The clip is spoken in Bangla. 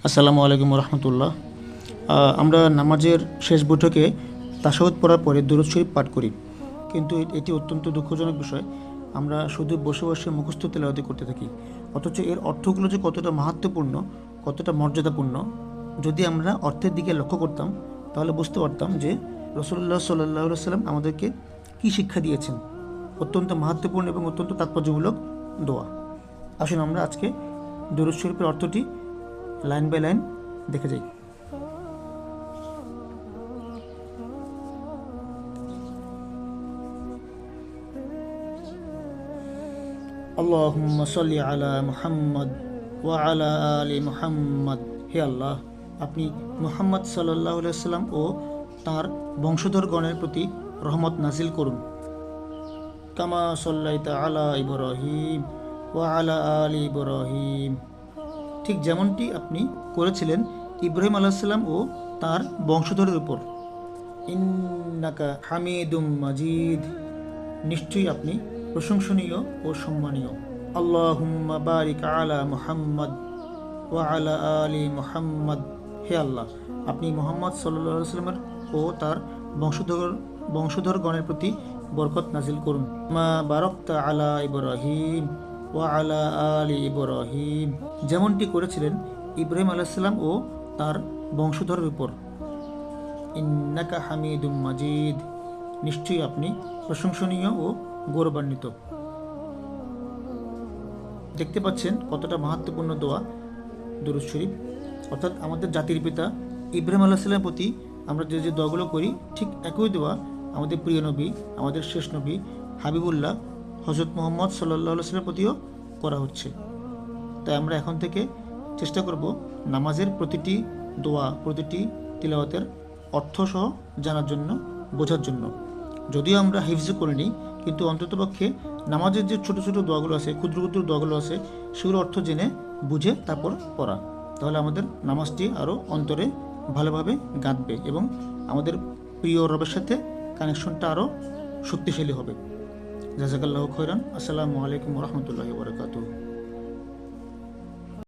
আসসালামু আলাইকুম রহমতুল্লাহ। আমরা নামাজের শেষ বৈঠকে তাশাহুদ পড়ার পরে দুরূদ শরীফ পাঠ করি, কিন্তু এটি অত্যন্ত দুঃখজনক বিষয়। আমরা শুধু বসে বসে মুখস্থ তেলাওয়াতি করতে থাকি, অথচ এর অর্থগুলো যে কতটা মাহাত্ম্যপূর্ণ, কতটা মর্যাদাপূর্ণ, যদি আমরা অর্থের দিকে লক্ষ্য করতাম তাহলে বুঝতে পারতাম যে রাসূলুল্লাহ সাল্লাল্লাহু আলাইহি ওয়াসাল্লাম আমাদেরকে কী শিক্ষা দিয়েছেন। অত্যন্ত মাহাত্ম্যপূর্ণ এবং অত্যন্ত তাৎপর্যমূলক দোয়া। আসুন আমরা আজকে দুরূদ শরীফের অর্থটি লাইন বাই লাইন দেখে যাই। আল্লাহুম্মা সাল্লি আলা মুহাম্মদ ওয়া আলা আলি মুহাম্মদ। হে আল্লাহ, আপনি মুহাম্মদ সাল্লাল্লাহু আলাইহি সাল্লাম ও তাঁর বংশধরগণের প্রতি রহমত নাজিল করুন। কামা সাল্লাইতা আলা ইব্রাহিম ওয়া আলা আলি ইব্রাহিম, ঠিক যেমনটি আপনি করেছিলেন ইব্রাহিম আলাইহিস সালাম ও তার বংশধরের উপর। ইন্নাকা হামিদুম মাজিদ, নিশ্চয়ই আপনি প্রশংসনীয় ও সম্মানীয়। আল্লাহুম্মা বারিক আলা মুহাম্মদ ওয়া আলা আলি মুহাম্মদ। হে আল্লাহ, আপনি মুহাম্মদ সাল্লাল্লাহু আলাইহি ওয়াসাল্লামের ও তার বংশধরগণের প্রতি বরকত নাজিল করুন। মা বারাকতা আলা ইব্রাহিম ওয়া আলা আলি ইব্রাহিম, যেমনটি করেছিলেন ইব্রাহিম আলাইহিস সালাম ও তার বংশধরের উপর। ইন্নাকা হামিদুম মাজিদ, নিশ্চয়ই আপনি প্রশংসনীয় ও গৌরবান্বিত। দেখতে পাচ্ছেন কতটা মাহাত্ম্যপূর্ণ দোয়া দুরূদ শরীফ, অর্থাৎ আমাদের জাতির পিতা ইব্রাহিম আলাইহিস সালামের প্রতি আমরা যে যে দোয়াগুলো করি, ঠিক একই দোয়া আমাদের প্রিয় নবী, আমাদের শেষ নবী হাবিবুল্লাহ হযরত মুহাম্মদ সাল্লাল্লাহু আলাইহি ওয়াসাল্লামের প্রতিও করা হচ্ছে। তাই আমরা এখন থেকে চেষ্টা করব নামাজের প্রতিটি দোয়া, প্রতিটি তিলাওয়াতের অর্থসহ জানার জন্য, বোঝার জন্য। যদিও আমরা হিফজ করিনি, কিন্তু অন্ততপক্ষে নামাজের যে ছোটো ছোটো দোয়াগুলো আছে, ক্ষুদ্র ক্ষুদ্র দোয়াগুলো আছে, সেগুলো অর্থ জেনে বুঝে তারপর পড়া। তাহলে আমাদের নামাজটি আরও অন্তরে ভালোভাবে গাঁথবে এবং আমাদের প্রিয় রবের সাথে কানেকশনটা আরও শক্তিশালী হবে। জাযাকাল্লাহু খাইরান। আসসালামু আলাইকুম ওয়া রাহমাতুল্লাহি ওয়া বারাকাতুহু।